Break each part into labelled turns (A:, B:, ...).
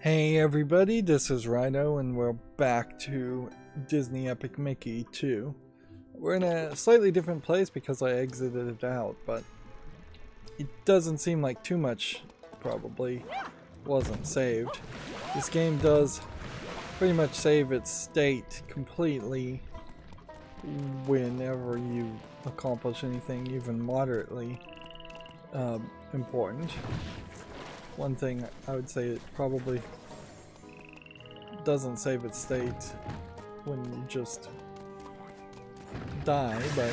A: Hey everybody, this is Rydo and we're back to Disney Epic Mickey 2. We're in a slightly different place because I exited it out, but it doesn't seem like too much probably wasn't saved. This game does pretty much save its state completely whenever you accomplish anything even moderately important. One thing I would say, it probably doesn't save its state when you just die, but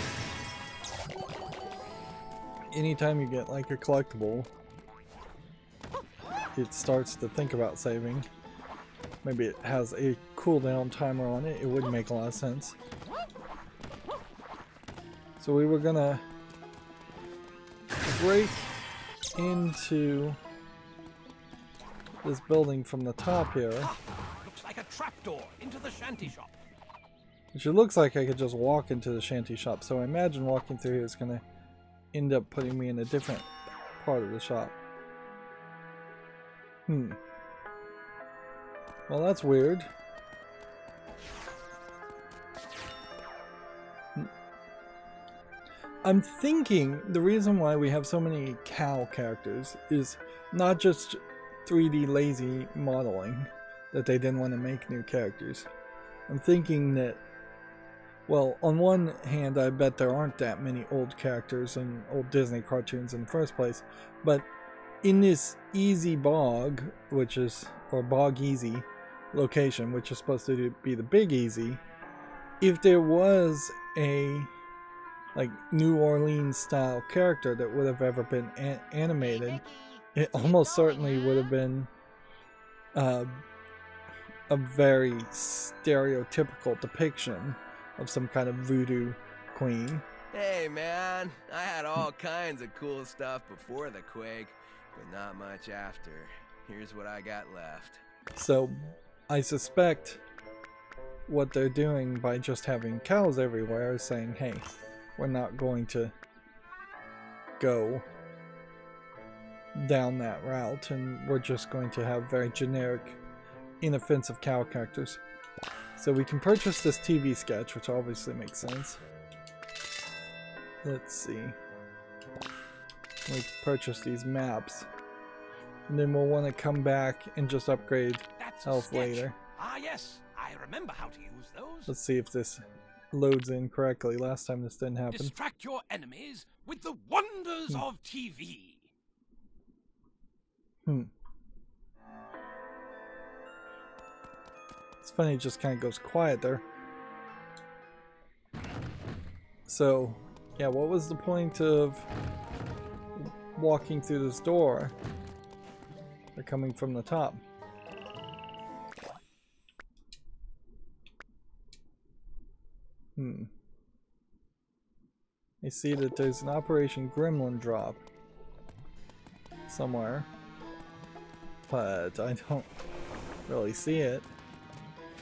A: anytime you get like a collectible, it starts to think about saving. Maybe it has a cooldown timer on it, it would make a lot of sense. So we were gonna break into this building from the top here.
B: Looks like a trapdoor into the shanty shop.
A: Which it looks like I could just walk into the shanty shop, so I imagine walking through here is gonna end up putting me in a different part of the shop. Well, that's weird. I'm thinking the reason why we have so many cow characters is not just 3D lazy modeling, that they didn't want to make new characters. I'm thinking that, well, on one hand I bet there aren't that many old characters in old Disney cartoons in the first place, but in this easy bog, which is, or bog easy location, which is supposed to be the big easy, if there was a like New Orleans style character that would have ever been animated, it almost certainly would have been a very stereotypical depiction of some kind of voodoo queen.
C: Hey man, I had all kinds of cool stuff before the quake, but not much after. Here's what I got left.
A: So I suspect what they're doing by just having cows everywhere is saying, hey, we're not going to go down that route, and we're just going to have very generic, inoffensive cow characters. So we can purchase this TV sketch, which obviously makes sense. Let's see. We can purchase these maps, and then we'll want to come back and just upgrade health later.
B: Ah yes, I remember how to use those.
A: Let's see if this loads in correctly. Last time this didn't happen.
B: Distract your enemies with the wonders of TV.
A: It's funny, it just kind of goes quiet there. So, yeah, what was the point of walking through this door? They're coming from the top. I see that there's an Operation Gremlin drop somewhere, but I don't really see it.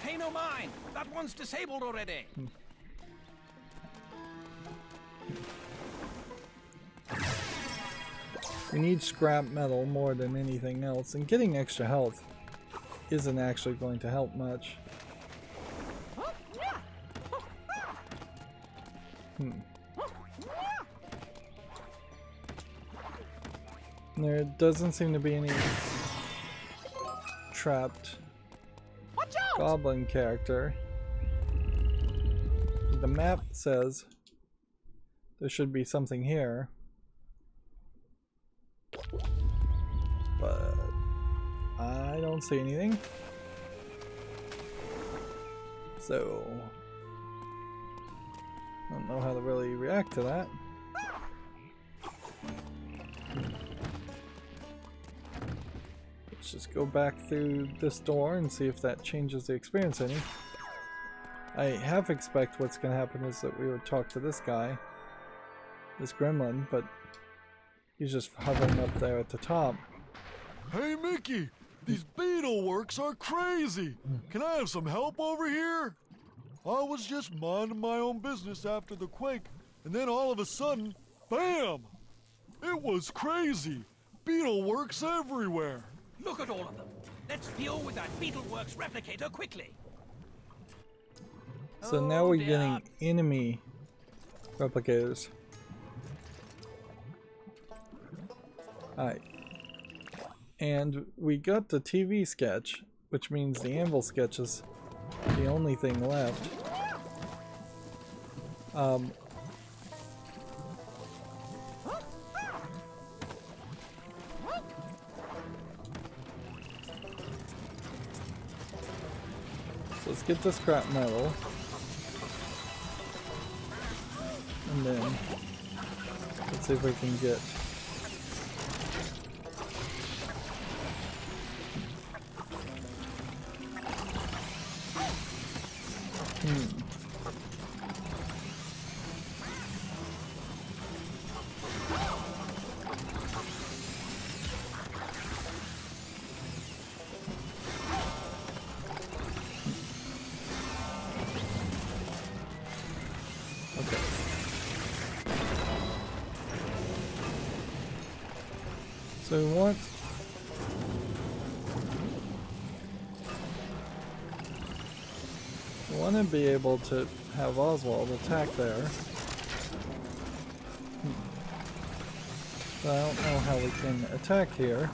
B: Pay no mind, that one's disabled already.
A: We need scrap metal more than anything else, and getting extra health isn't actually going to help much. There doesn't seem to be any trapped goblin character. The map says there should be something here, but I don't see anything. So I don't know how to really react to that. Let's just go back through this door and see if that changes the experience any. I half expect what's going to happen is that we would talk to this guy, this gremlin, but he's just hovering up there at the top.
D: Hey Mickey, these beetle works are crazy. Can I have some help over here? I was just minding my own business after the quake, and then all of a sudden, bam! It was crazy. Beetle works everywhere.
B: Look at all of them. Let's deal with that Beetleworks replicator quickly.
A: So now
B: Oh,
A: we're
B: dear.
A: getting enemy replicators. Alright. And we got the TV sketch, which means the anvil sketch is the only thing left. So let's get the scrap metal. And then let's see if we can get So we want to be able to have Oswald attack there. But I don't know how we can attack here.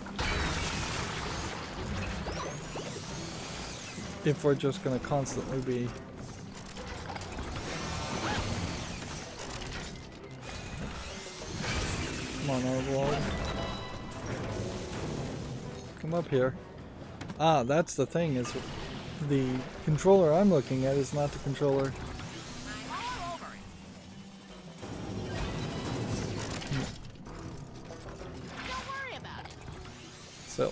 A: If we're just going to constantly be... Come on, Oswald. Come up here. Ah, that's the thing, is the controller I'm looking at is not the controller.
E: Don't worry about it.
A: So,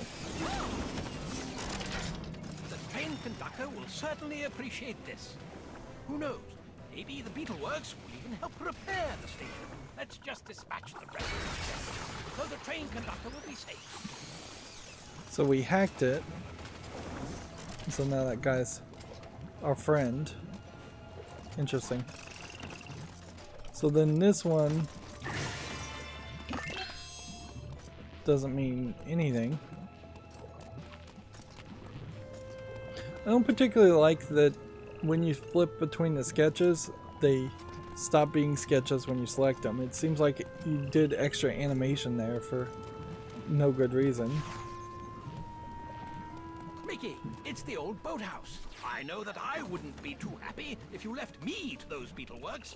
B: The train conductor will certainly appreciate this. Who knows? Maybe the Beetleworks will even help repair the station. Let's just dispatch the rest of the so the train conductor will be safe.
A: so we hacked it. So now that guy's our friend. Interesting. So then this one doesn't mean anything. I don't particularly like that when you flip between the sketches, they stop being sketches when you select them. It seems like you did extra animation there for no good reason.
B: Mickey, it's the old boathouse. I know that I wouldn't be too happy if you left me to those Beetleworks.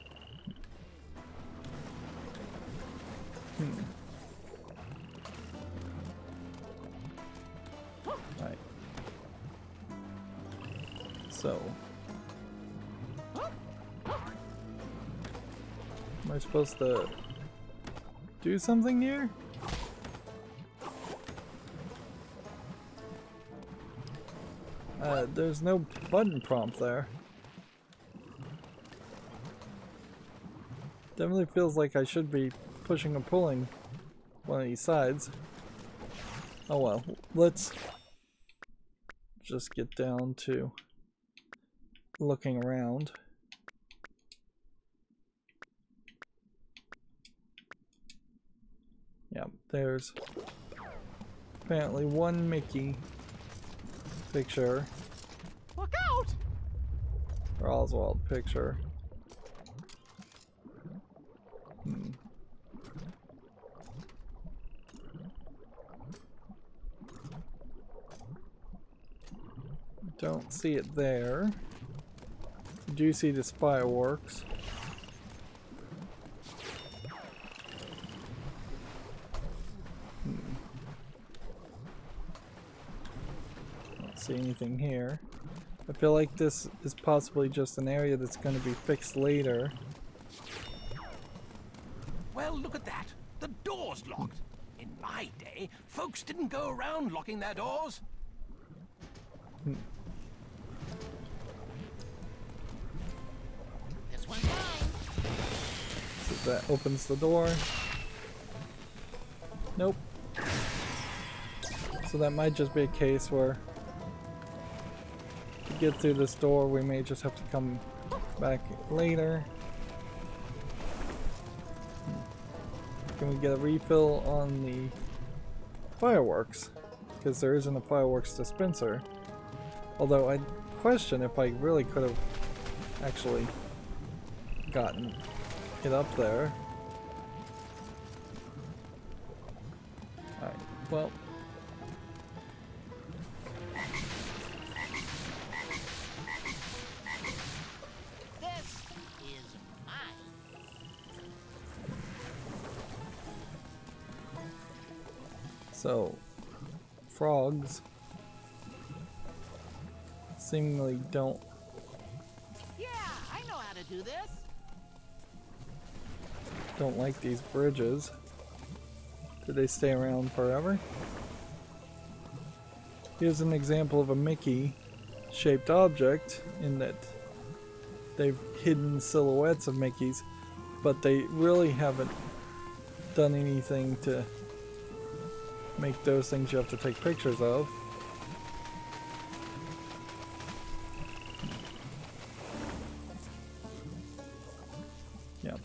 A: Right. So, am I supposed to do something here? There's no button prompt there. Definitely feels like I should be pushing or pulling one of these sides. Oh well, let's just get down to looking around. Yeah, there's apparently one Mickey picture.
E: Look out!
A: Or Oswald picture. Don't see it there. Do you see this fireworks? Don't see anything here. I feel like this is possibly just an area that's going to be fixed later.
B: Well, look at that. The door's locked. In my day, folks didn't go around locking their doors.
E: This one's mine.
A: So that opens the door. Nope. So that might just be a case where to get through this door we may just have to come back later. Can we get a refill on the fireworks? because there isn't a fireworks dispenser. Although I question if I really could have actually gotten it up there. Alright, well.
E: This is mine.
A: So, frogs seemingly don't.
E: Yeah, I know how to do this.
A: Don't like these bridges. Do they stay around forever? Here's an example of a Mickey-shaped object in that they've hidden silhouettes of Mickeys, but they really haven't done anything to make those things you have to take pictures of. Yeah.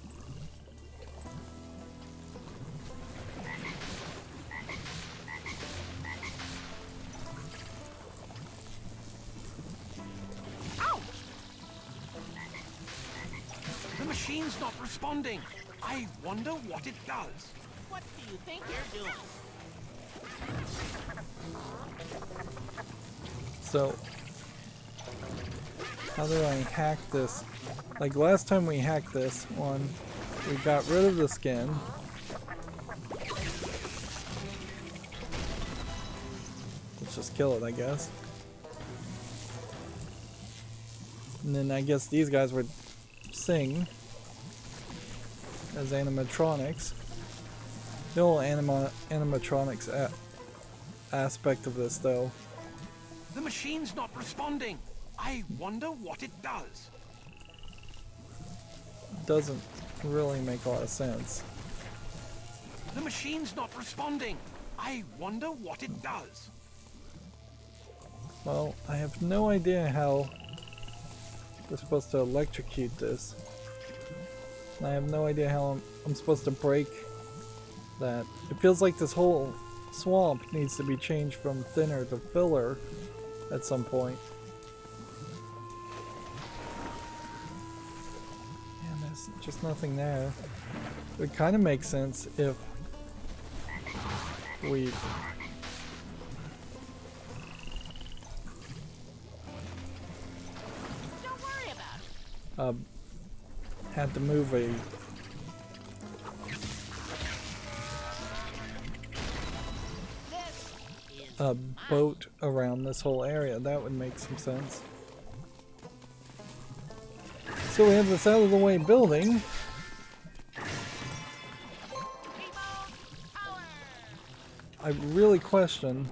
B: The machine's not responding. I wonder what it does.
E: What do you think you're doing?
A: So, how do I hack this? Like last time we hacked this one, we got rid of the skin. Let's just kill it, I guess. And then I guess these guys would sing as animatronics. The whole animatronics aspect of this, though,
B: The machine's not responding. I wonder what it does.
A: doesn't really make a lot of sense.
B: The machine's not responding. I wonder what it does.
A: Well, I have no idea how we're supposed to electrocute this. And I have no idea how I'm supposed to break that. It feels like this whole swamp needs to be changed from thinner to filler at some point. And there's just nothing there. It would kind of make sense if we
E: Don't worry about it.
A: had to move
E: This is
A: a boat around this whole area. That would make some sense. So we have this out of the way building.
E: Remote power.
A: I really question.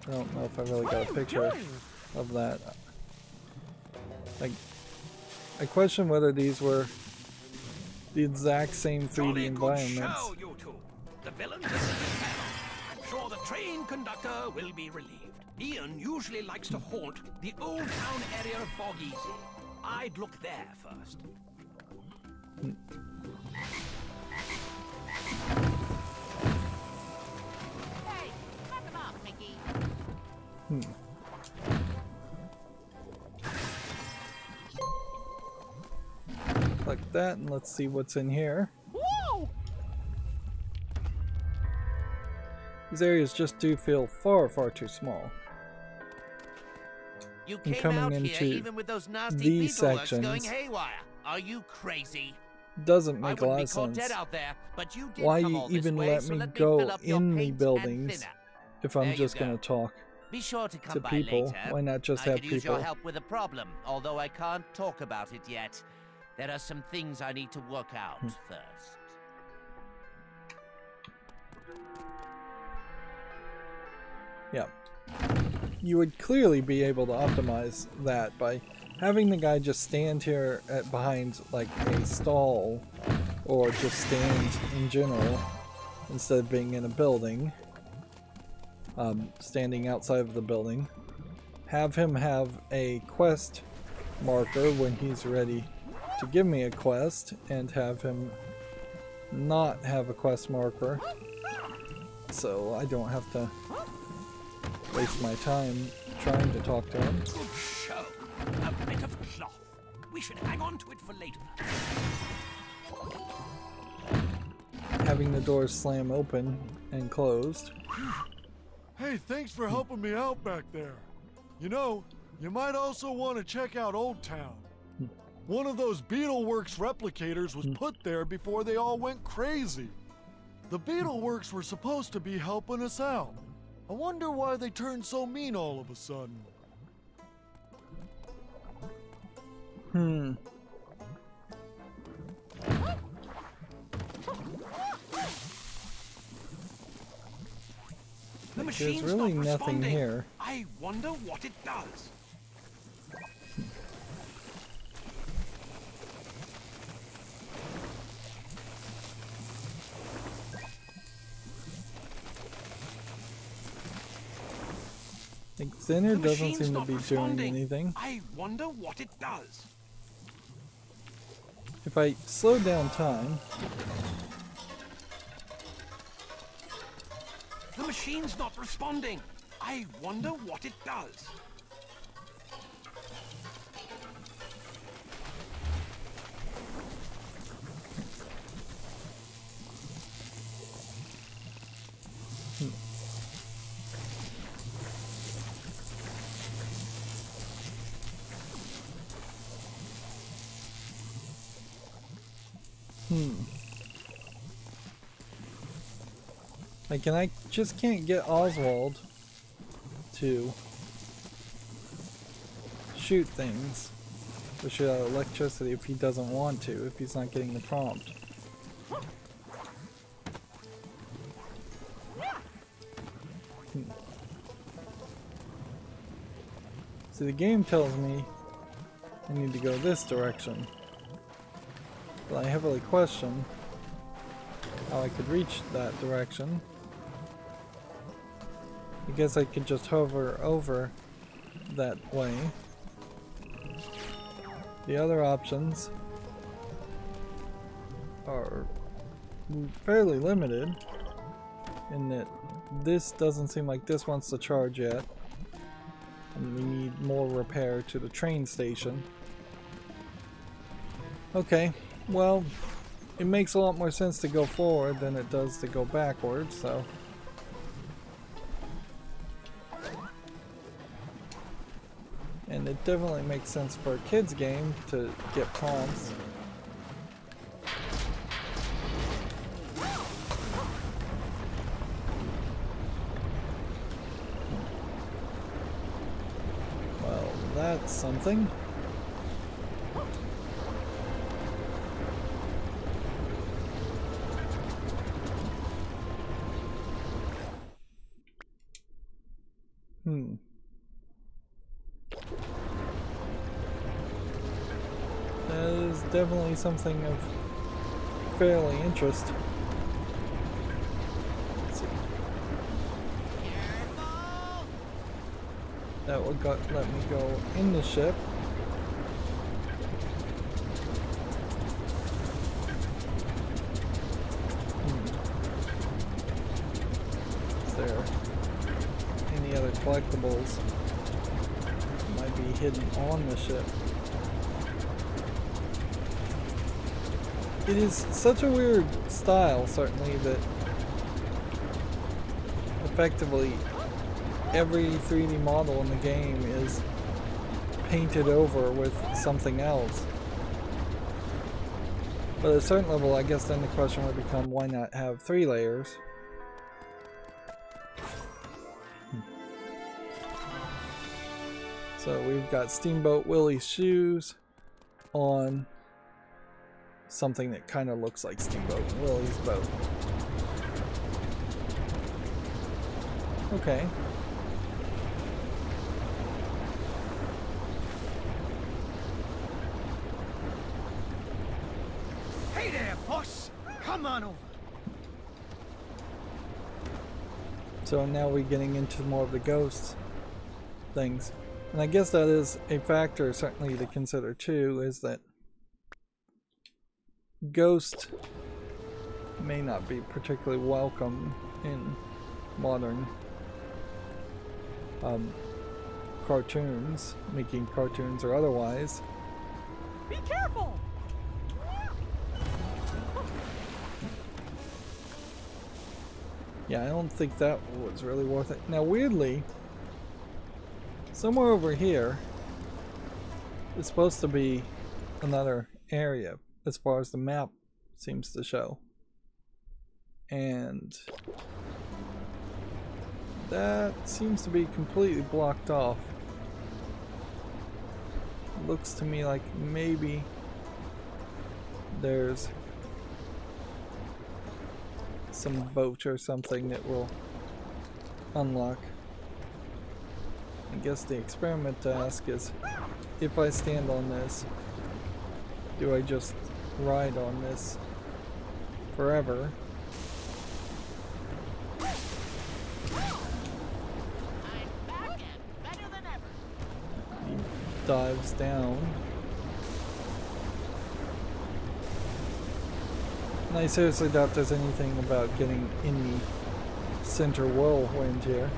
A: I don't know if I really got a picture of that. I question whether these were the exact same 3D
B: Jolly good
A: environments.
B: show, you two. The villains are in battle. I'm sure the train conductor will be relieved. Ian usually likes to haunt the old town area of Bog Easy. I'd look there first.
E: Hey, knock him off, Mickey.
A: Like that, and let's see what's in here.
E: Whoa!
A: These areas just do feel far, far too small.
F: You
A: And
F: came
A: coming
F: out
A: into
F: here even with those nasty
A: these
F: beetleworks going
A: sections
F: haywire. Are you crazy?
A: Doesn't
F: I
A: make a
F: wouldn't
A: lot
F: be
A: of
F: caught
A: sense.
F: dead out there, but you did
A: Why
F: come
A: you
F: all this
A: even
F: way,
A: let
F: so
A: me
F: let
A: go
F: fill up your
A: in the
F: paint and
A: buildings
F: thinner.
A: if I'm
F: There you
A: just
F: go.
A: gonna talk
F: Be sure to come
A: to
F: by
A: people?
F: later.
A: Why not just
F: I
A: have
F: could use
A: people?
F: your help with a problem, although I can't talk about it yet. There are some things I need to work out first.
A: Yeah. You would clearly be able to optimize that by having the guy just stand here behind like a stall, or just stand in general instead of being in a building, standing outside of the building. Have him have a quest marker when he's ready to give me a quest, and have him not have a quest marker, so I don't have to waste my time trying to talk to him.
B: Good show. A bit of cloth. We should hang on to it for later.
A: Having the doors slam open and closed.
D: Hey, thanks for helping me out back there. You know, you might also want to check out Old Town. One of those Beetleworks replicators was put there before they all went crazy. The Beetleworks were supposed to be helping us out. I wonder why they turned so mean all of a sudden.
B: The machine's
A: There's really
B: not
A: nothing
B: responding.
A: here.
B: I wonder what it does.
A: Like, Zinner
B: The
A: doesn't
B: machine's
A: seem to
B: not
A: be
B: responding.
A: doing anything.
B: I wonder what it does.
A: If I slow down time,
B: The machine's not responding. I wonder what it does.
A: like, and I just can't get Oswald to shoot things or shoot out electricity if he doesn't want to, if he's not getting the prompt. See, the game tells me I need to go this direction, but I heavily question how I could reach that direction. I guess I could just hover over that way. The other options are fairly limited in that this doesn't seem like this wants to charge yet, and we need more repair to the train station. Okay, well, it makes a lot more sense to go forward than it does to go backwards, so and it definitely makes sense for a kid's game to get prompts. Well, that's something. That is definitely something of fairly interest. Let's see. That would let me go in the ship. Is there any other collectibles that might be hidden on the ship? It is such a weird style, certainly, that effectively every 3D model in the game is painted over with something else. But at a certain level, I guess then the question would become, why not have 3 layers? So we've got Steamboat Willie's shoes on something that kind of looks like Steamboat Willie's boat. Okay.
B: Hey there, boss! Come on over.
A: So now we're getting into more of the ghost things. And I guess that is a factor certainly to consider too, is that Ghost may not be particularly welcome in modern cartoons, making cartoons or otherwise.
E: Be careful!
A: Yeah, I don't think that was really worth it. Now, weirdly, somewhere over here is supposed to be another area, as far as the map seems to show. And that seems to be completely blocked off. Looks to me like maybe there's some boat or something that will unlock. I guess the experiment to ask is, if I stand on this, do I just ride on this forever?
E: I'm back and better than ever.
A: He dives down. And I seriously doubt there's anything about getting in the center whirlwind here.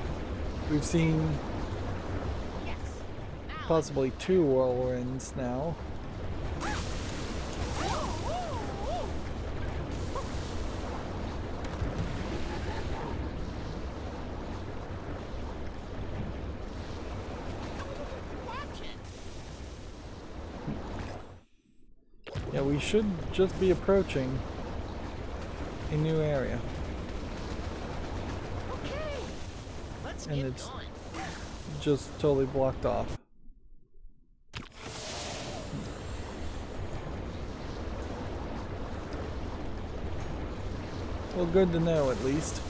A: We've seen
E: Yes. Now
A: possibly 2 whirlwinds now.
E: watch it.
A: Yeah, we should just be approaching a new area.
E: Okay. Let's
A: And
E: get
A: it's
E: going.
A: just totally blocked off. Well, good to know at least.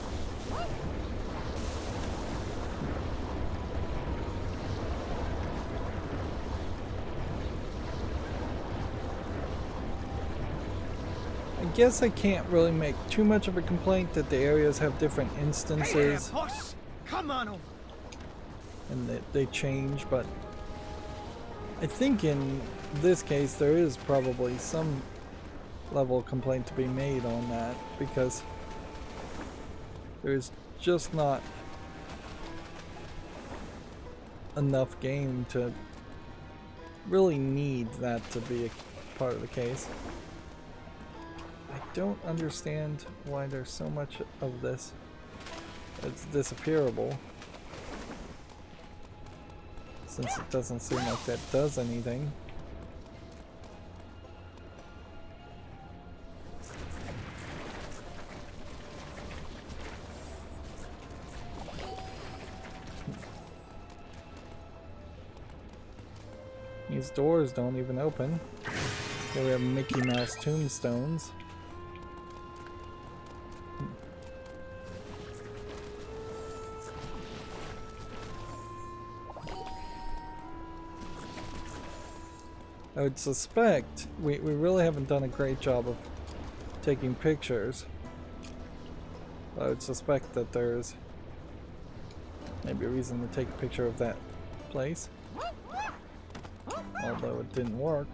A: I guess I can't really make too much of a complaint that the areas have different instances
B: boss! Come on over.
A: and that they change, but I think in this case there is probably some level of complaint to be made on that, because there's just not enough game to really need that to be a part of the case. I don't understand why there's so much of this that's disappearable, since it doesn't seem like that does anything. These doors don't even open. Here we have Mickey Mouse tombstones. I would suspect we really haven't done a great job of taking pictures. I would suspect that there's maybe a reason to take a picture of that place, although it didn't work.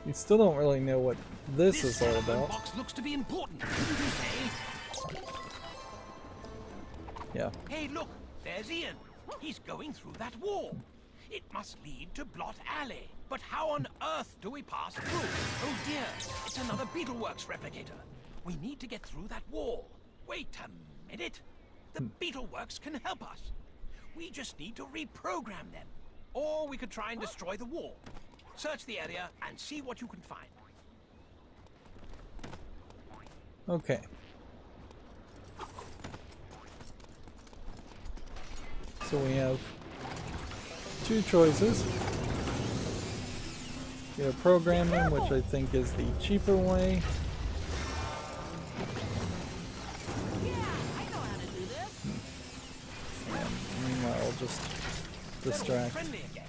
A: You still don't really know what this is all about.
B: Box looks to be important, wouldn't you say?
A: Yeah.
B: Hey, look, there's Ian. He's going through that wall. It must lead to Blot Alley. But how on earth do we pass through? Oh dear, it's another Beetleworks replicator. We need to get through that wall. Wait a minute. The Beetleworks can help us. We just need to reprogram them. Or we could try and destroy the wall. Search the area and see what you can find.
A: Okay. So we have 2 choices. We have programming, which I think is the cheaper way.
E: Yeah, I know how to do this.
A: And meanwhile, I'll just
B: They're all
A: distract.
B: friendly again.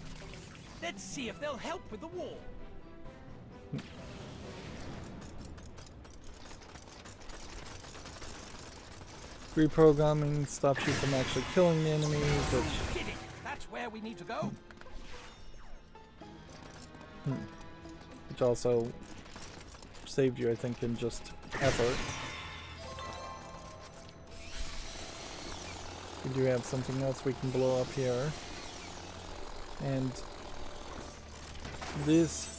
B: Let's see if they'll help with the wall.
A: Reprogramming stops you from actually killing the enemies, which
B: Kidding. That's where we need to go.
A: which also saved you, I think, in just effort. We do have something else we can blow up here. And this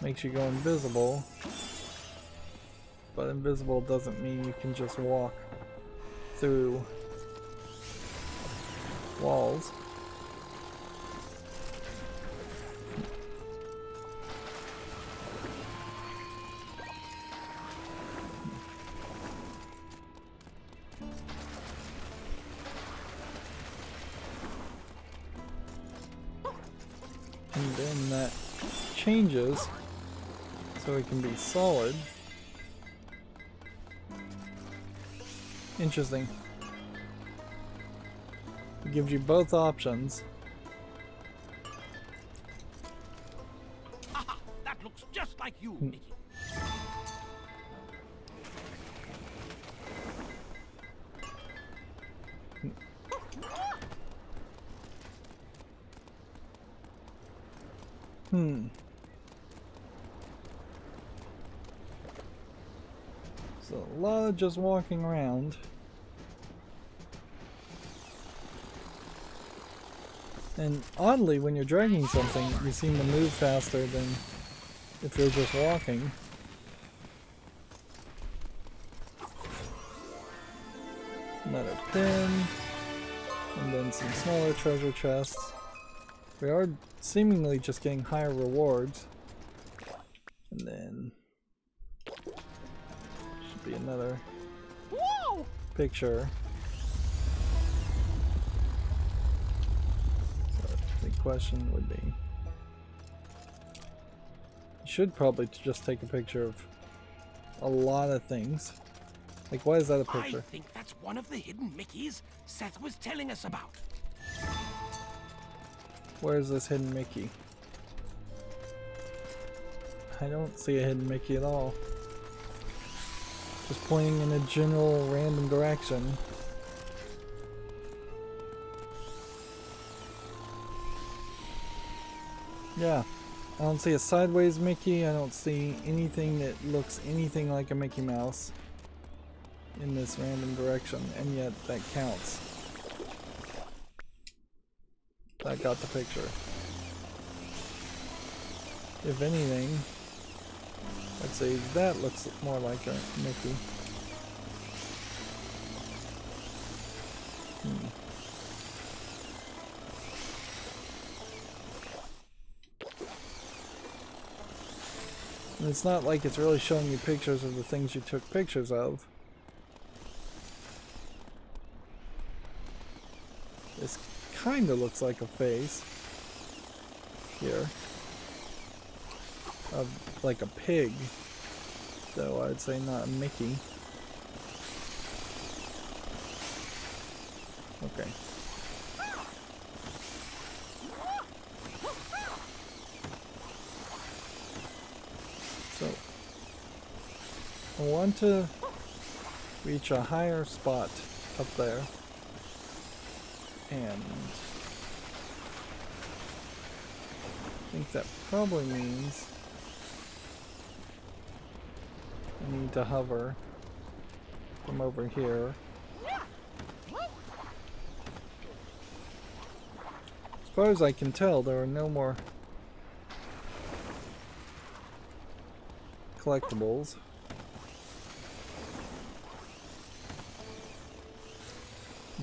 A: makes you go invisible. But invisible doesn't mean you can just walk through walls. And then that changes so it can be solid. Interesting. It gives you both options.
B: Aha! That looks just like you, Mickey.
A: So a lot of just walking around. And oddly, when you're dragging something, you seem to move faster than if you're just walking. Another pin. And then some smaller treasure chests. We are seemingly just getting higher rewards. And then should be another picture. So the question would be, you should probably just take a picture of a lot of things. Like, why is that a picture?
B: I think that's one of the hidden Mickeys Seth was telling us about.
A: Where's this hidden Mickey? I don't see a hidden Mickey at all. Just pointing in a general random direction. Yeah, I don't see a sideways Mickey. I don't see anything that looks anything like a Mickey Mouse in this random direction, and yet that counts. I got the picture. If anything, I'd say that looks more like a Mickey. And it's not like it's really showing you pictures of the things you took pictures of. This kind of looks like a face here of like a pig, though I'd say not a Mickey. Okay. So I want to reach a higher spot up there. And I think that probably means I need to hover from over here. As far as I can tell, there are no more collectibles.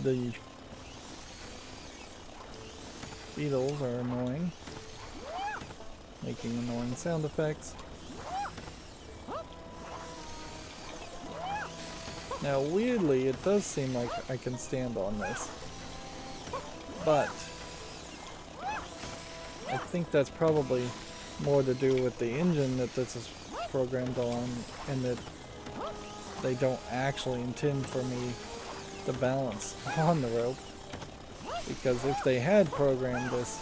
A: The beetles are annoying, making annoying sound effects. Now weirdly, it does seem like I can stand on this, but I think that's probably more to do with the engine that this is programmed on, and that they don't actually intend for me to balance on the rope. Because if they had programmed this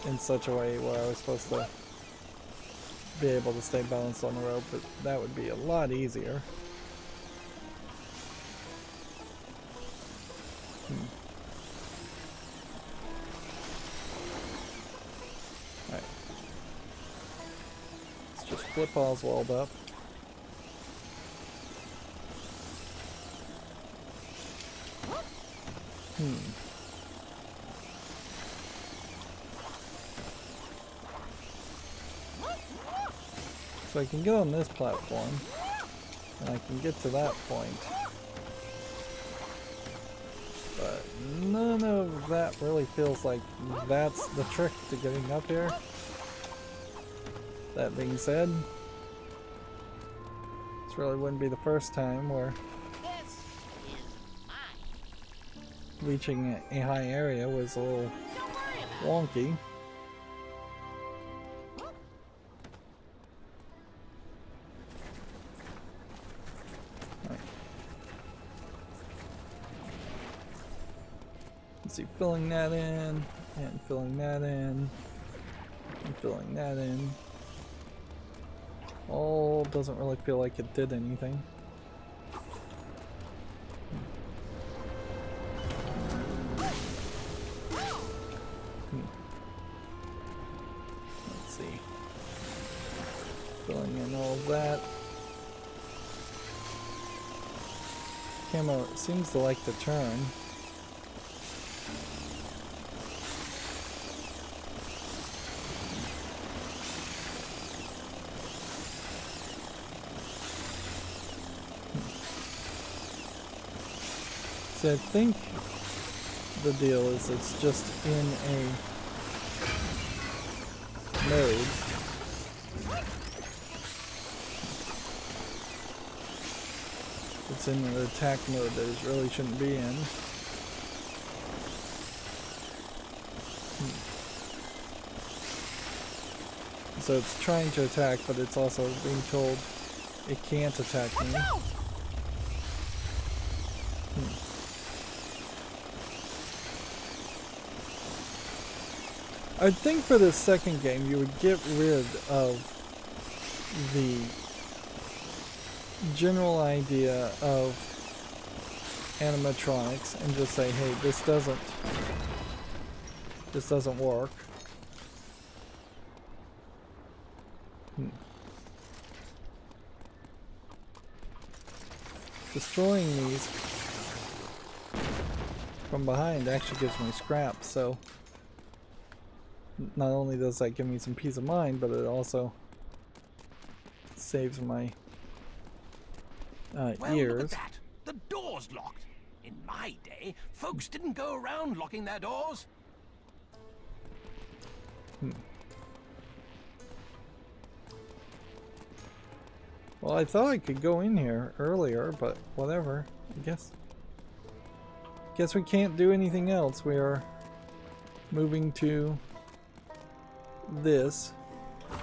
A: in such a way where I was supposed to be able to stay balanced on the rope, that would be a lot easier. Alright. just flip Oswald up. So I can get on this platform, and I can get to that point. But none of that really feels like that's the trick to getting up here. That being said, this really wouldn't be the first time where
E: This is mine.
A: reaching a high area was a little
E: Don't worry about
A: wonky. Let's see, filling that in, and filling that in, and filling that in. All doesn't really feel like it did anything. Let's see. Filling in all of that. Camera seems to like to turn. So I think the deal is it's just in a mode. It's in an attack mode that it really shouldn't be in. So it's trying to attack, but it's also being told it can't attack me. I think for the second game you would get rid of the general idea of animatronics and just say, hey, this doesn't work. Destroying these from behind actually gives me scrap, so not only does that give me some peace of mind, but it also saves my
B: Well, look
A: ears.
B: at that. The door's locked. In my day, folks didn't go around locking their doors.
A: Well, I thought I could go in here earlier, but whatever. I guess we can't do anything else. We are moving to this.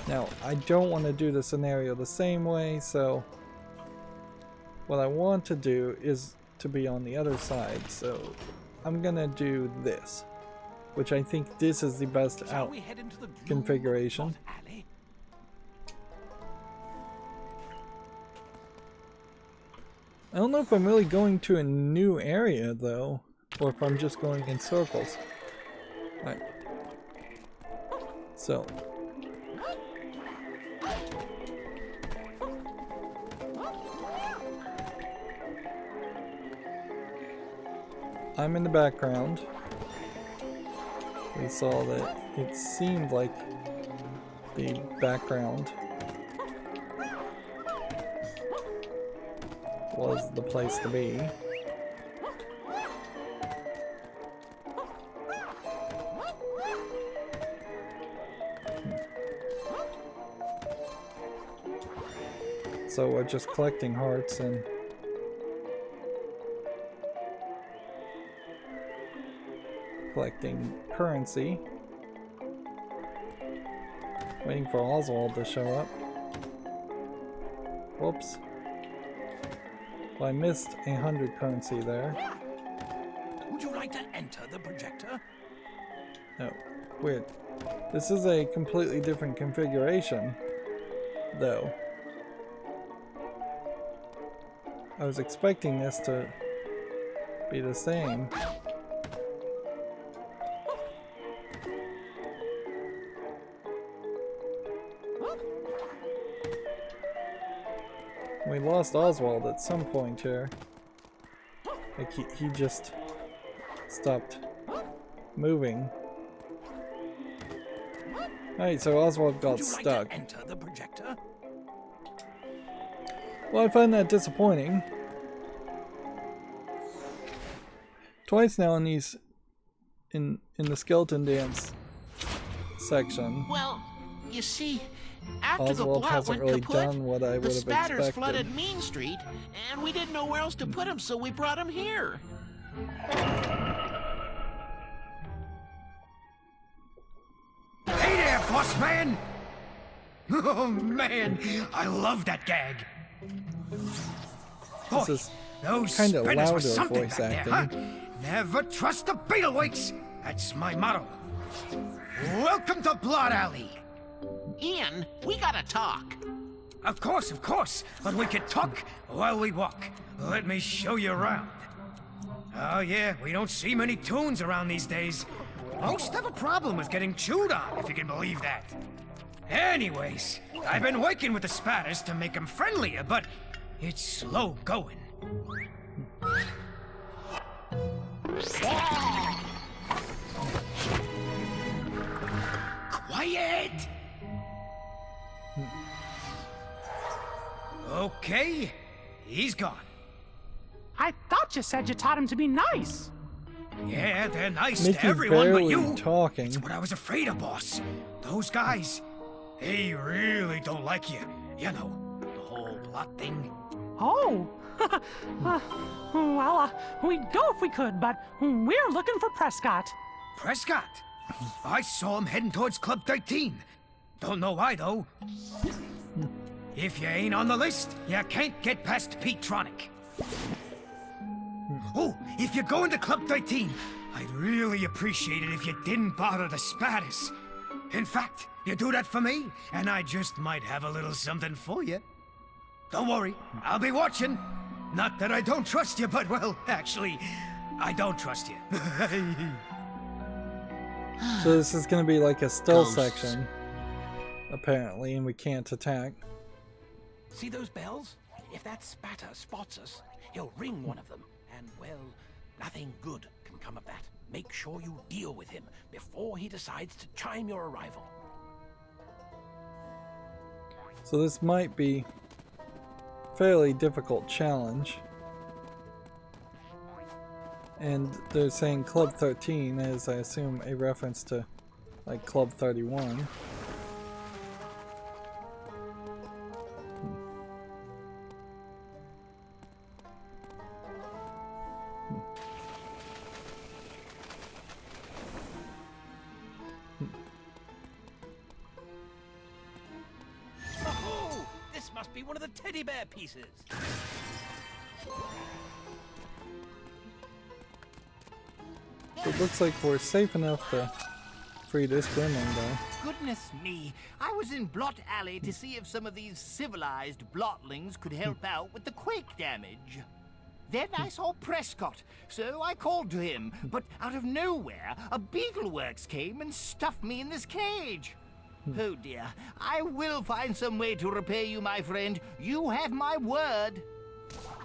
A: Now, I don't want to do the scenario the same way, so what I want to do is to be on the other side, so I'm gonna do this, which I think this is the best
B: Shall
A: out
B: we head into the gloom
A: configuration.
B: of alley?
A: I don't know if I'm really going to a new area though, or if I'm just going in circles. Alright. So. I'm in the background. We saw that it seemed like the background was the place to be. So we're just collecting hearts and collecting currency. Waiting for Oswald to show up. Whoops. Well, I missed 100 currency there.
B: Would you like to enter the projector?
A: No, weird. This is a completely different configuration, though. I was expecting this to be the same. We lost Oswald at some point here. Like he just stopped moving. Alright, so Oswald got stuck.
B: Would you like to enter the projector?
A: Well, I find that disappointing. Twice now in these in the skeleton dance section.
E: Well, you see, after
A: Oswald
E: the plot
A: hasn't
E: went
A: really
E: kaput,
A: done what I would
E: the
A: have
E: spatters
A: expected.
E: flooded Mean Street, and we didn't know where else to put him, so we brought him here.
G: Hey there, boss man! Oh man, I love that gag. Boy,
A: This is
G: those
A: kinda
G: spinners were
A: louder
G: something
A: voice
G: back there,
A: acting.
G: huh? Never trust the Beetleweights. That's my motto. Welcome to Blood Alley.
E: Ian, we gotta talk.
G: Of course, but we can talk while we walk. Let me show you around. Oh yeah, we don't see many tunes around these days. Most have a problem with getting chewed on, if you can believe that. Anyways, I've been working with the spatters to make them friendlier, but it's slow going. Quiet! Okay, he's gone.
H: I thought you said you taught him to be nice.
G: Yeah, they're nice
A: Mickey
G: to everyone but
A: barely
G: you.
A: talking.
G: It's what I was afraid of, boss. Those guys, they really don't like you. You know, the whole plot thing.
H: Oh. Well, we'd go if we could, but we're looking for Prescott.
G: Prescott? I saw him heading towards Club 13. Don't know why, though. If you ain't on the list, you can't get past Pete-tronic. Oh, if you're going to Club 13, I'd really appreciate it if you didn't bother the spatters. In fact, you do that for me, and I just might have a little something for you. Don't worry, I'll be watching. Not that I don't trust you, but, well, actually, I don't trust you.
A: So this is going to be like a stealth
E: Ghosts.
A: section, apparently, and we can't attack.
B: See those bells? If that spatter spots us, he'll ring one of them. And, well, nothing good can come of that. Make sure you deal with him before he decides to chime your arrival.
A: So this might be a fairly difficult challenge. And they're saying Club 13 is, I assume, a reference to like Club 31.
B: Oh, this must be one of the teddy bear pieces.
A: It looks like we're safe enough to free this gremlin though.
F: Goodness me, I was in Blot Alley to see if some of these civilized blotlings could help out with the quake damage. Then I saw Prescott, so I called to him, but out of nowhere, a Beetleworks came and stuffed me in this cage. Oh dear, I will find some way to repair you, my friend. You have my word.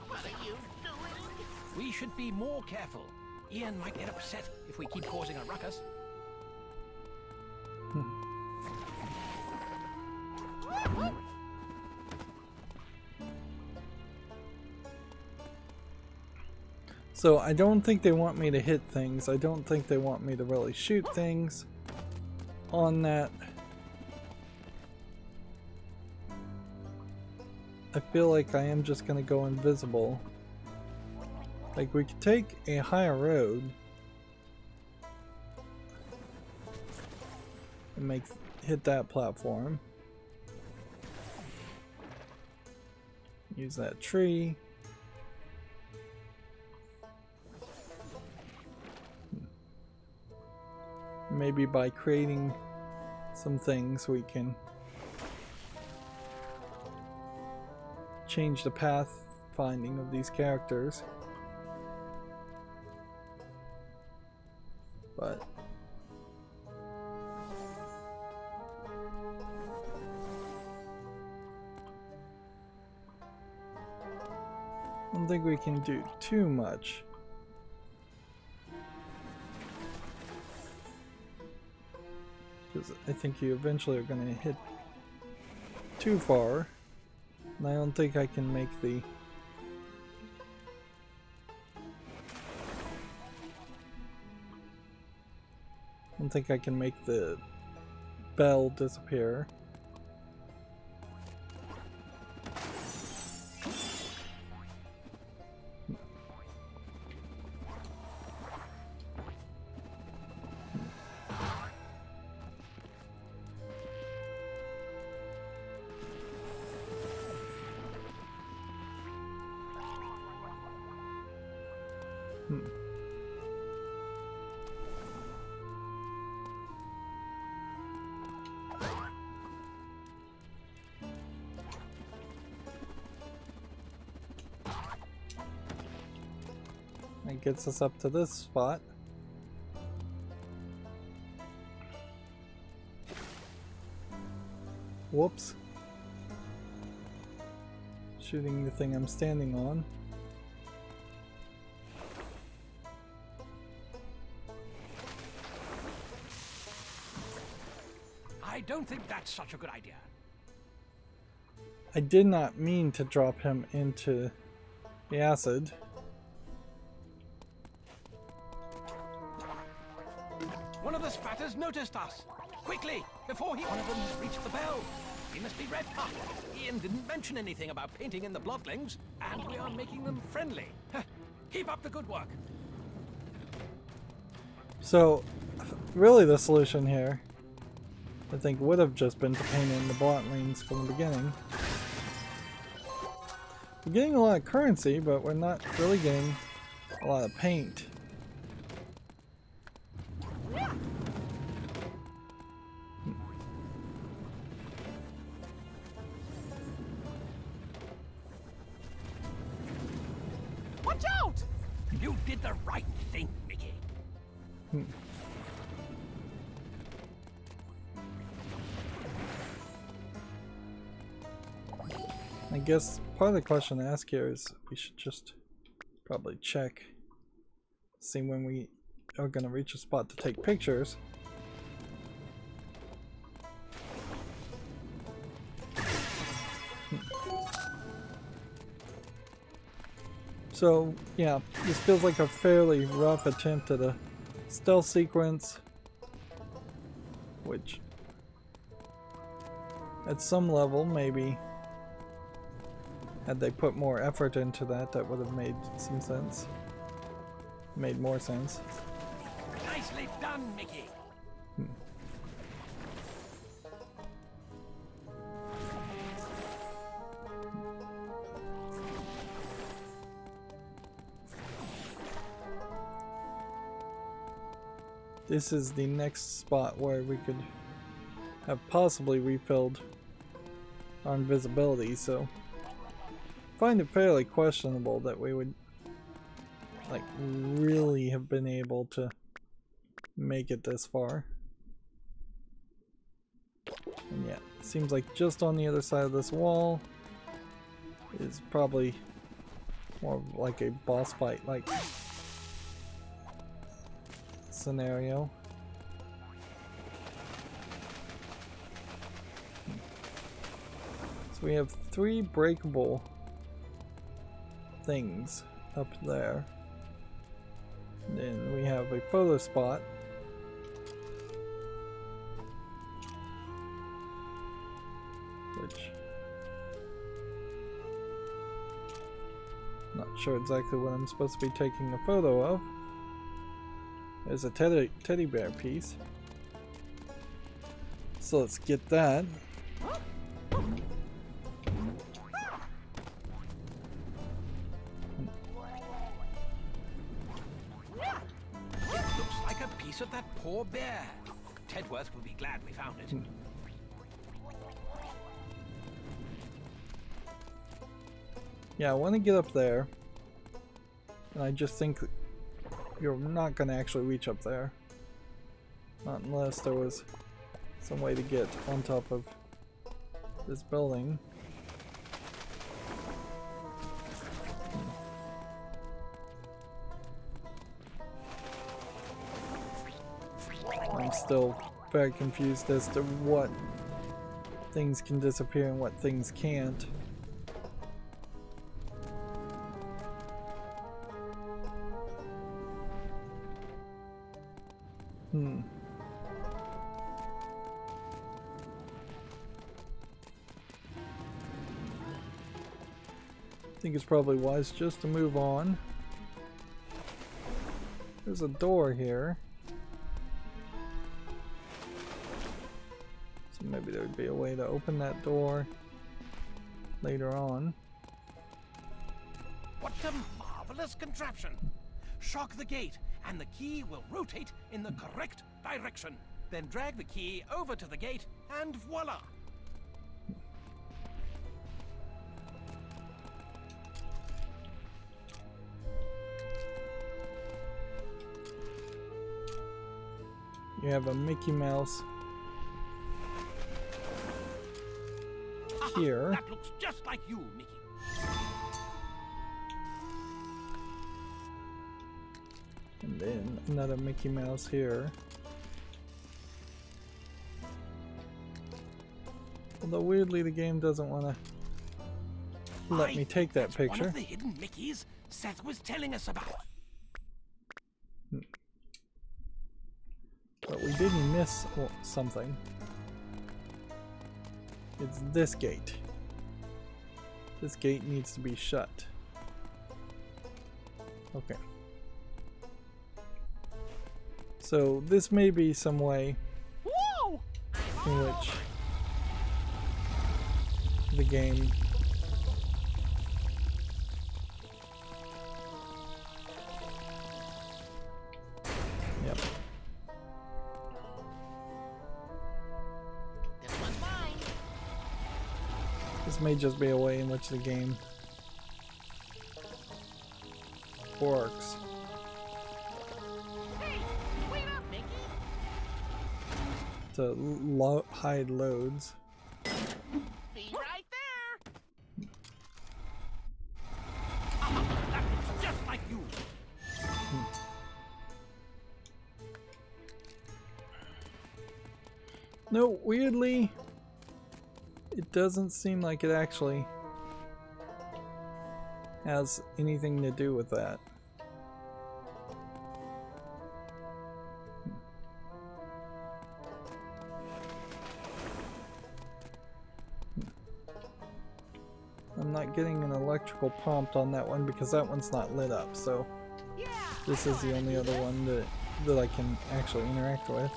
E: What are you doing?
B: We should be more careful. Ian might get upset if we keep causing a ruckus.
A: So I don't think they want me to hit things. I don't think they want me to really shoot things on that. I feel like I am just gonna go invisible. Like, we could take a higher road and hit that platform. Use that tree. Maybe by creating some things we can change the path finding of these characters. But I don't think we can do too much. Because I think you eventually are going to hit too far. And I don't think I can make the... I don't think I can make the bell disappear. It gets us up to this spot. Whoops. Shooting the thing I'm standing on.
B: I don't think that's such a good idea.
A: I did not mean to drop him into the acid.
B: One of the spatters noticed us. Quickly, before one of them reached the bell. He must be red. Ah, Ian didn't mention anything about painting in the bloodlings, and we are making them friendly. Keep up the good work.
A: So, really the solution here, I think, would have just been to paint in the bloodlings from the beginning. We're getting a lot of currency, but we're not really getting a lot of paint.
B: Watch out! You did the right thing, Mickey.
A: I guess part of the question to ask here is we should just probably check, see when we are going to reach a spot to take pictures. So yeah, this feels like a fairly rough attempt at a stealth sequence, which at some level maybe had they put more effort into that, that would have made some sense. Made more sense.
B: Nicely done, Mickey.
A: This is the next spot where we could have possibly refilled our invisibility, so I find it fairly questionable that we would like really have been able to make it this far. And yeah, it seems like just on the other side of this wall is probably more like a boss fight like scenario. So we have 3 breakable things up there. And then we have a photo spot. Which not sure exactly what I'm supposed to be taking a photo of. There's a teddy bear piece. So let's get that.
B: It looks like a piece of that poor bear. Tedworth will be glad we found it.
A: Yeah, I want to get up there. And I just think you're not going to actually reach up there. Not unless there was some way to get on top of this building. still very confused as to what things can disappear and what things can't. I think it's probably wise just to move on. There's a door here. So maybe there would be a way to open that door later on.
B: What a marvelous contraption! Shock the gate, and the key will rotate in the correct direction. Then drag the key over to the gate, and voila!
A: You have a Mickey Mouse here.
B: That looks just like you, Mickey.
A: And then another Mickey Mouse here. Although weirdly the game doesn't want to let me take that picture.
B: One of the hidden Mickeys Seth was telling us about.
A: But we didn't miss something. It's this gate. This gate needs to be shut. Okay. So this may be some way in which the game This may just be a way in which the game works.
F: Hey, wait up, Mickey.
A: To hide loads.
F: Be right there.
B: That looks just like you.
A: No, weirdly, it doesn't seem like it actually has anything to do with that. I'm not getting an electrical prompt on that one because that one's not lit up, so this is the only other one that I can actually interact with.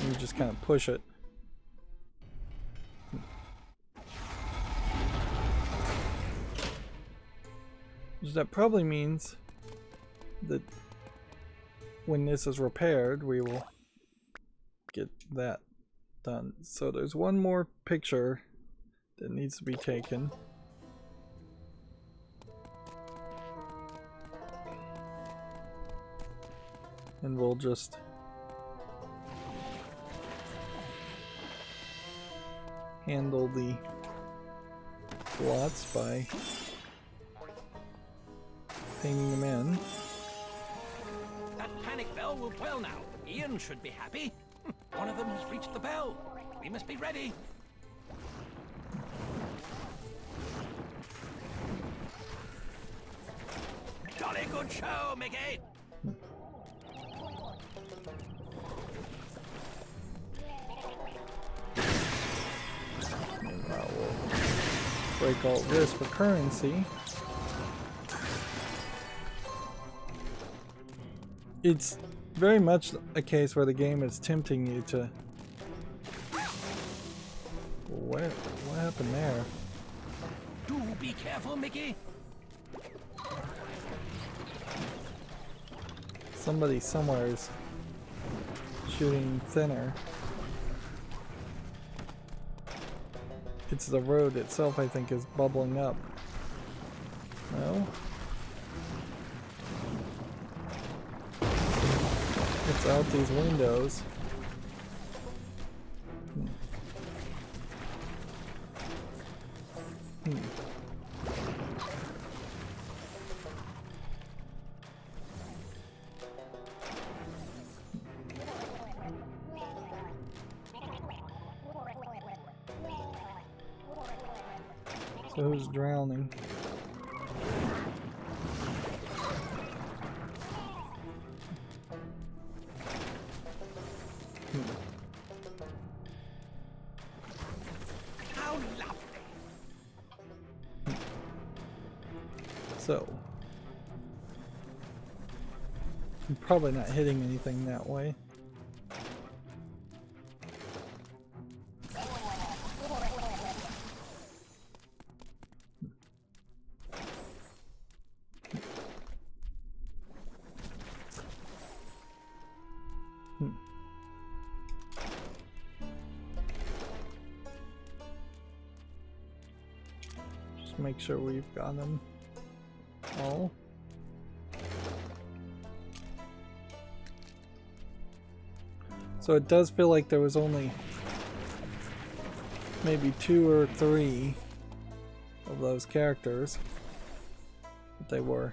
A: You just kind of push it. That probably means that when this is repaired, we will get that done. So there's one more picture that needs to be taken. And we'll just handle the blots by painting them in.
B: That panic bell will well now. Ian should be happy. One of them has reached the bell. We must be ready. Jolly good show, Mickey.
A: Break all this for currency. It's very much a case where the game is tempting you to... What happened there?
B: Do be careful, Mickey.
A: Somebody somewhere is shooting thinner. It's the road itself, I think, is bubbling up. No? It's out these windows. So who's drowning?
B: How lovely!
A: So, I'm probably not hitting anything that way. Just make sure we've got them all. So it does feel like there was only maybe 2 or 3 of those characters that they were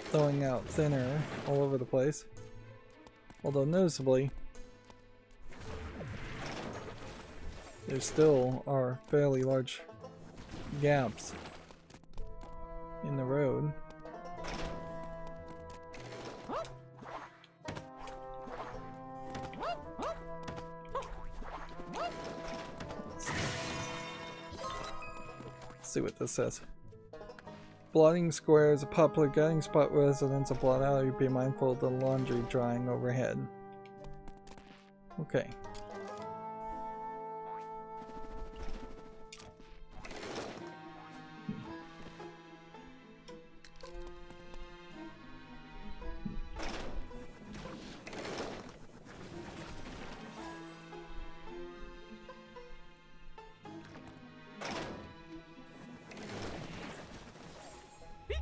A: throwing out thinner all over the place. Although noticeably, there still are fairly large gaps in the road. Let's see what this says. Blotting Square is a popular gathering spot where residents of Blot Alley. Be mindful of the laundry drying overhead. Okay.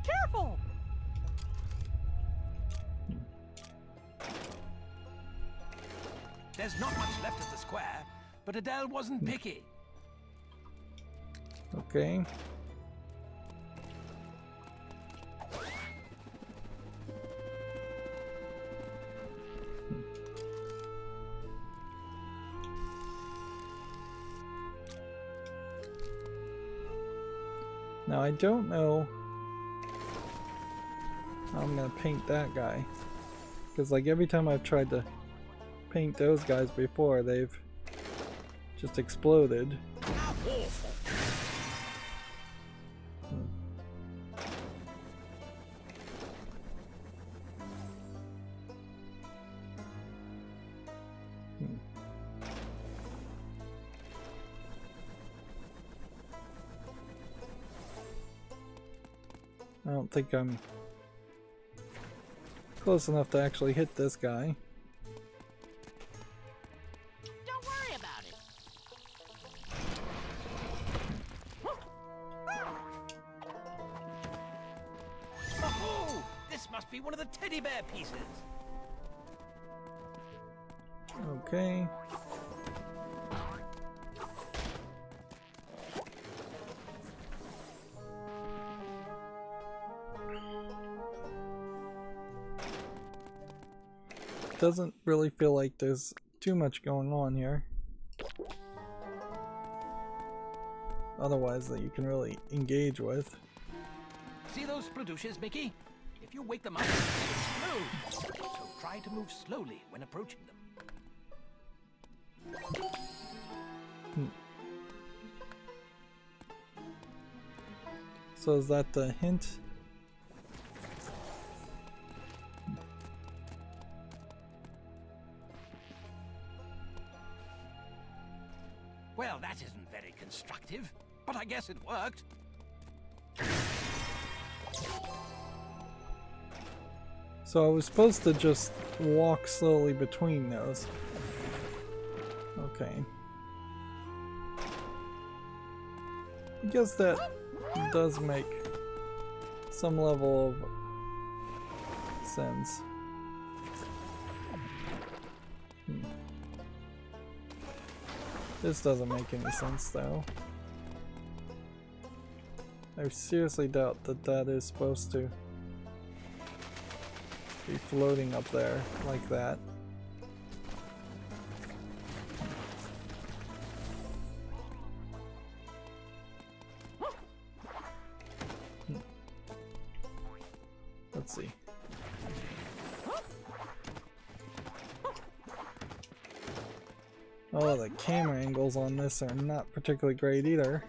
H: Careful!
B: There's not much left of the square, but Adele wasn't picky.
A: Okay. Now I don't know how I'm gonna paint that guy, because like every time I've tried to paint those guys before, they've just exploded. I don't think I'm close enough to actually hit this guy.
E: Don't worry about it.
B: Oh, this must be one of the teddy bear pieces.
A: Okay. Doesn't really feel like there's too much going on here. Otherwise that you can really engage with.
B: See those spladooshes, Mickey? If you wake them up, they explode. So try to move slowly when approaching them.
A: So is that the hint?
B: Well, that isn't very constructive, but I guess it worked.
A: So I was supposed to just walk slowly between those. Okay. I guess that does make some level of sense. This doesn't make any sense though. I seriously doubt that that is supposed to be floating up there like that. Oh, the camera angles on this are not particularly great either.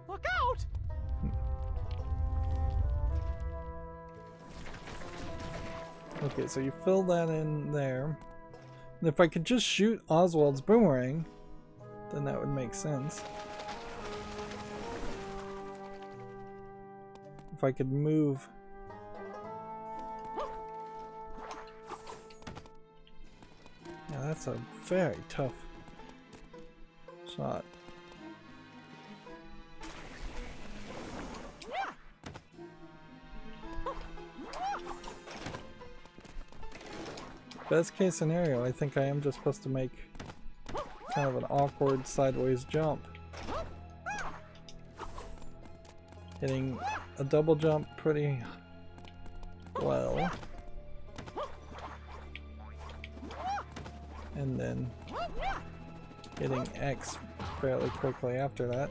B: Look out!
A: Okay, so you fill that in there. And if I could just shoot Oswald's boomerang, then that would make sense. If I could move. Yeah, that's a very tough shot. Best case scenario, I think I am just supposed to make kind of an awkward sideways jump. Hitting a double jump pretty well. And then hitting X fairly quickly after that.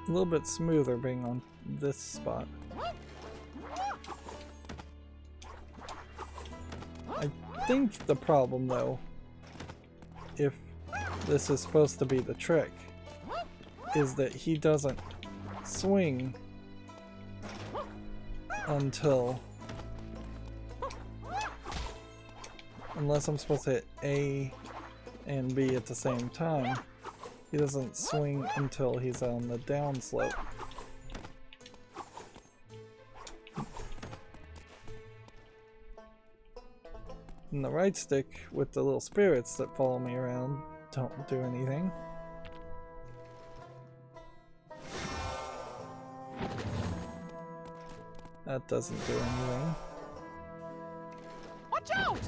A: A little bit smoother being on this spot. I think the problem though, if this is supposed to be the trick, is that he doesn't swing until, unless I'm supposed to hit A and B at the same time, he doesn't swing until he's on the down slope. And the right stick with the little spirits that follow me around don't do anything. That doesn't do anything.
B: Watch out!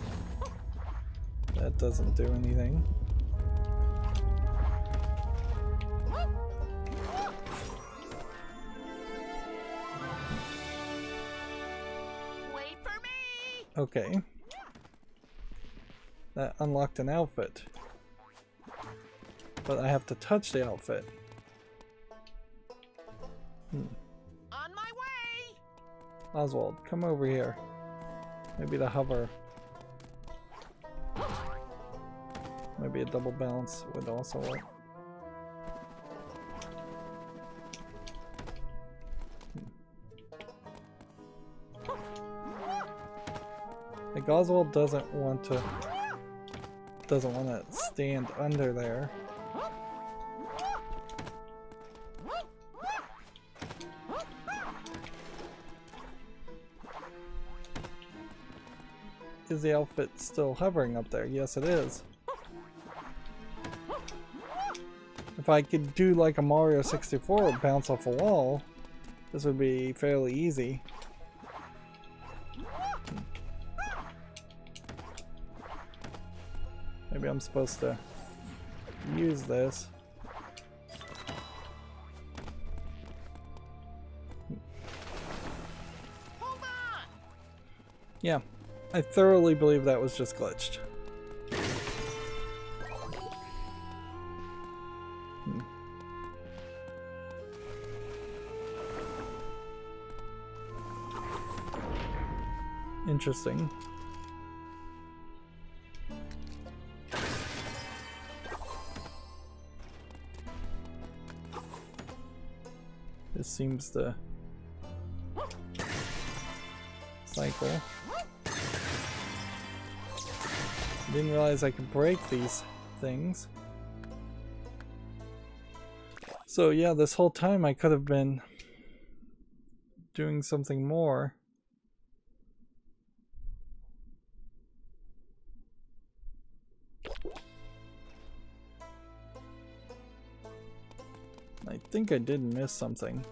A: That doesn't do anything.
B: Wait for me!
A: Okay. That unlocked an outfit. But I have to touch the outfit.
B: On my way!
A: Oswald, come over here. Maybe the hover. Maybe a double bounce would also work. Like Oswald doesn't want to stand under there. Is the outfit still hovering up there? Yes, it is. If I could do like a Mario 64 bounce off a wall, this would be fairly easy. Maybe I'm supposed to use this.
B: Hold on!
A: Yeah, I thoroughly believe that was just glitched. Interesting. This seems to cycle. Didn't realize I could break these things. So yeah, this whole time I could have been doing something more. I think I did miss something.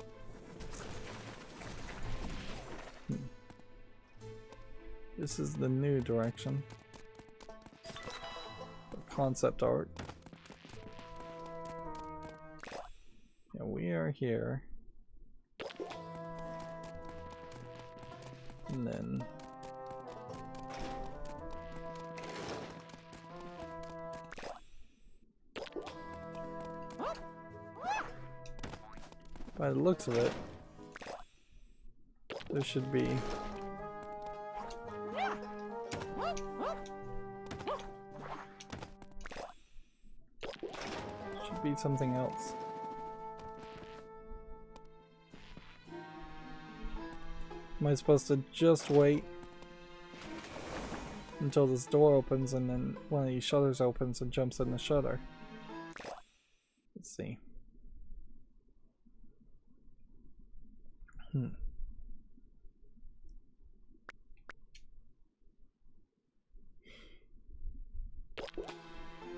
A: This is the new direction. The concept art. Yeah, we are here. And then By the looks of it, there should be something else. Am I supposed to just wait until this door opens and then one of these shutters opens and jumps in the shutter? Let's see.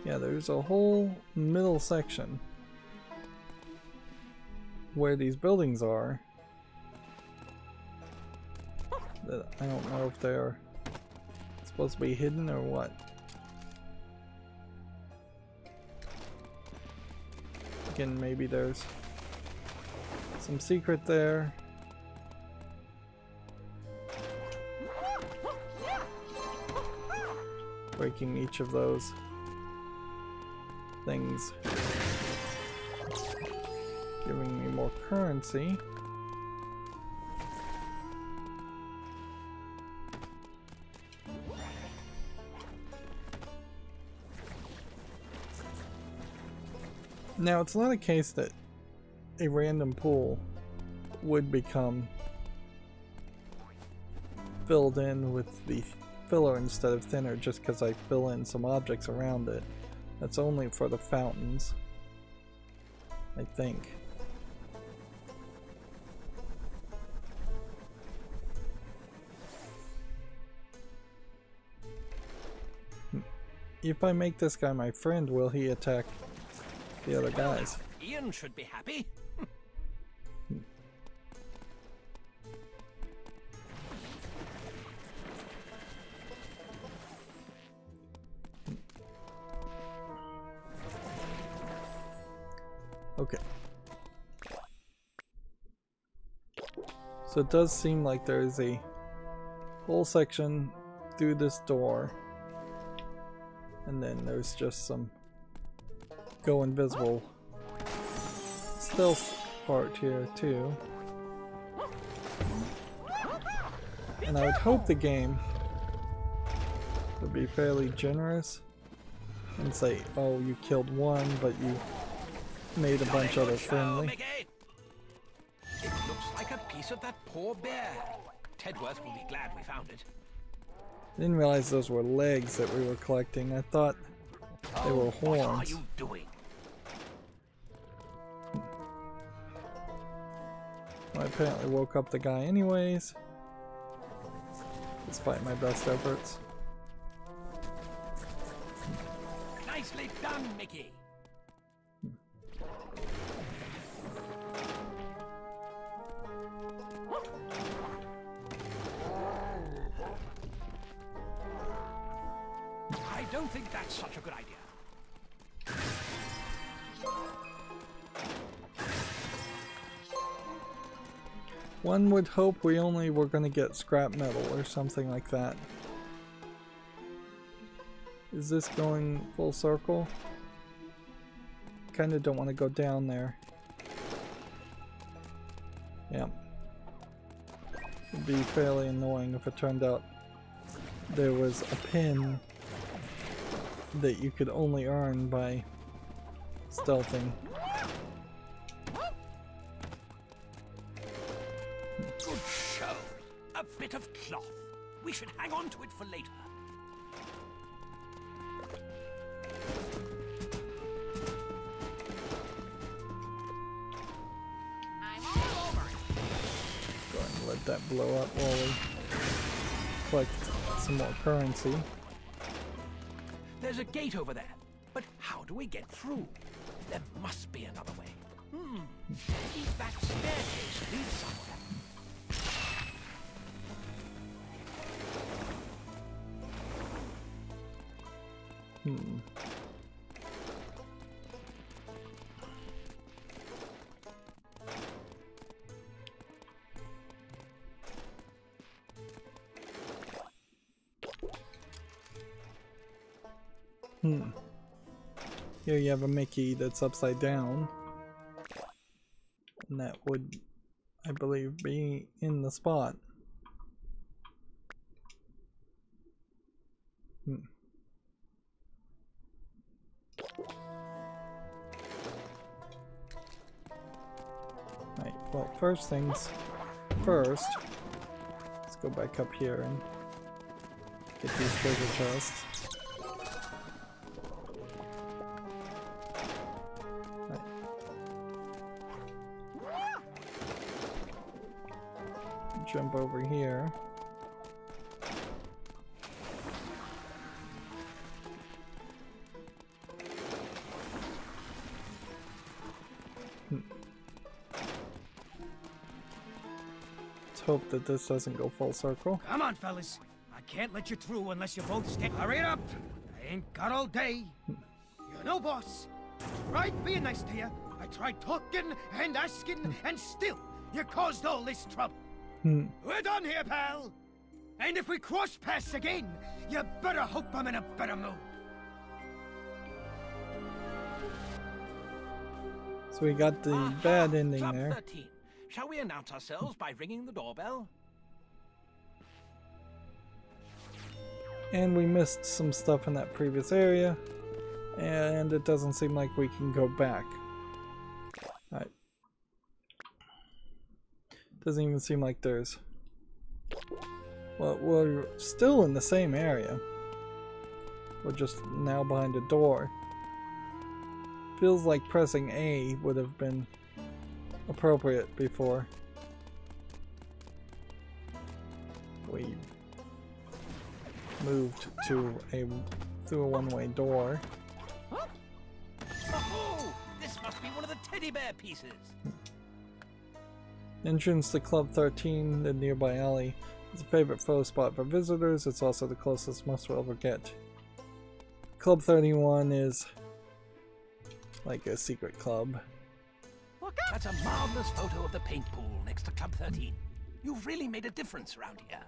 A: Yeah, there's a whole middle section where these buildings are that I don't know if they're supposed to be hidden or what. Again, maybe there's some secret there. Breaking each of those things, giving me more currency. Now, it's not a case that a random pool would become filled in with the filler instead of thinner just because I fill in some objects around it. That's only for the fountains, I think. If I make this guy my friend, will he attack the other guys?
B: Ian should be happy.
A: Okay. So it does seem like there is a whole section through this door, and then there's just some go invisible stealth part here too. And I would hope the game would be fairly generous and say, oh, you killed one, but you made a bunch other friendly.
B: It looks like a piece of that poor bear. Tedworth will be glad we found it.
A: I didn't realize those were legs that we were collecting. I thought they were horns.
B: What are you doing?
A: I apparently woke up the guy anyways, despite my best efforts.
B: Nicely done, Mickey. I don't think that's such a good idea.
A: One would hope we only were going to get scrap metal or something like that. Is this going full circle? Kinda don't want to go down there. Yeah. It'd be fairly annoying if it turned out there was a pin that you could only earn by stealthing.
B: Good show. A bit of cloth. We should hang on to it for later.
E: I'm all over it.
A: Go ahead and let that blow up while we collect some more currency.
B: There's a gate over there, but how do we get through? There must be another way. Maybe that staircase leads somewhere. Here you have a Mickey that's upside down.
A: And that would, I believe, be in the spot. Right, well, first things first, let's go back up here and get these treasure chests. Right. Jump over here. Hope that this doesn't go full circle.
G: Come on, fellas. I can't let you through unless you both stay. Hurry it up. I ain't got all day. You know, boss. I tried being nice to you. I tried talking and asking, and still, you caused all this trouble. We're done here, pal. And if we cross paths again, you better hope I'm in a better mood.
A: So we got the bad ending
B: Club
A: there.
B: 13. Shall we announce ourselves by ringing the doorbell?
A: And we missed some stuff in that previous area, and it doesn't seem like we can go back. Alright. Doesn't even seem like there's... Well, we're still in the same area. We're just now behind a door. Feels like pressing A would have been appropriate before we moved to through a one-way door.
B: Oh, this must be one of the teddy bear pieces.
A: Entrance to Club 13, the nearby alley, is a favorite photo spot for visitors. It's also the closest most will ever get. Club 31 is like a secret club.
B: That's a marvelous photo of the paint pool next to Club 13. You've really made a difference around here.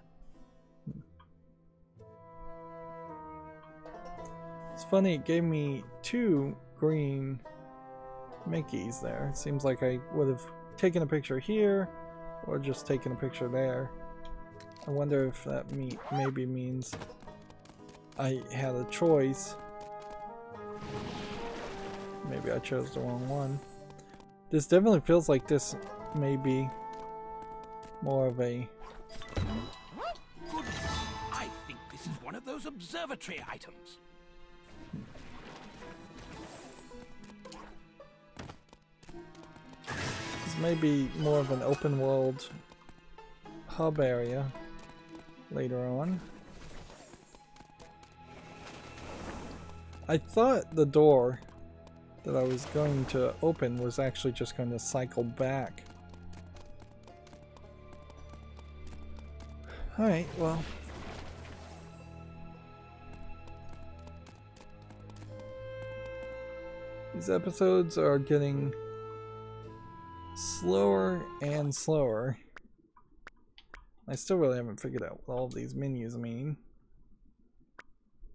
A: It's funny, it gave me 2 green Mickeys there. It seems like I would have taken a picture here or just taken a picture there. I wonder if that maybe means I had a choice. Maybe I chose the wrong one. This definitely feels like this may be more of a...
B: Goodness, I think this is one of those observatory items.
A: This may be more of an open world hub area later on. I thought the door that I was going to open was actually just going to cycle back. Alright, well. These episodes are getting slower and slower. I still really haven't figured out what all of these menus mean.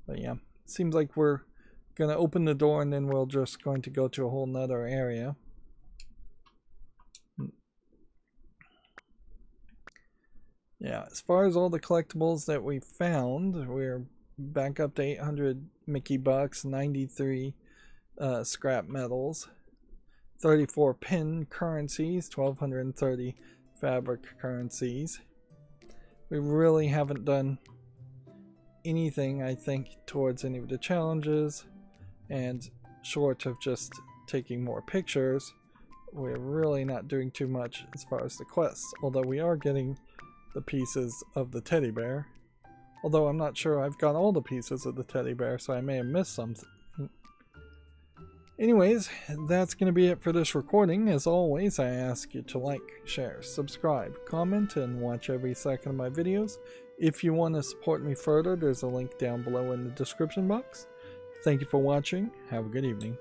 A: But yeah, seems like we're gonna open the door and then we're just going to go to a whole nother area. Yeah, as far as all the collectibles that we found, we're back up to 800 Mickey bucks, 93 scrap metals, 34 pin currencies, 1230 fabric currencies. We really haven't done anything, I think, towards any of the challenges, and short of just taking more pictures, we're really not doing too much as far as the quests, although we are getting the pieces of the teddy bear. Although I'm not sure I've got all the pieces of the teddy bear, so I may have missed something. Anyways, that's going to be it for this recording. As always, I ask you to like, share, subscribe, comment, and watch every second of my videos. If you want to support me further, there's a link down below in the description box. Thank you for watching. Have a good evening.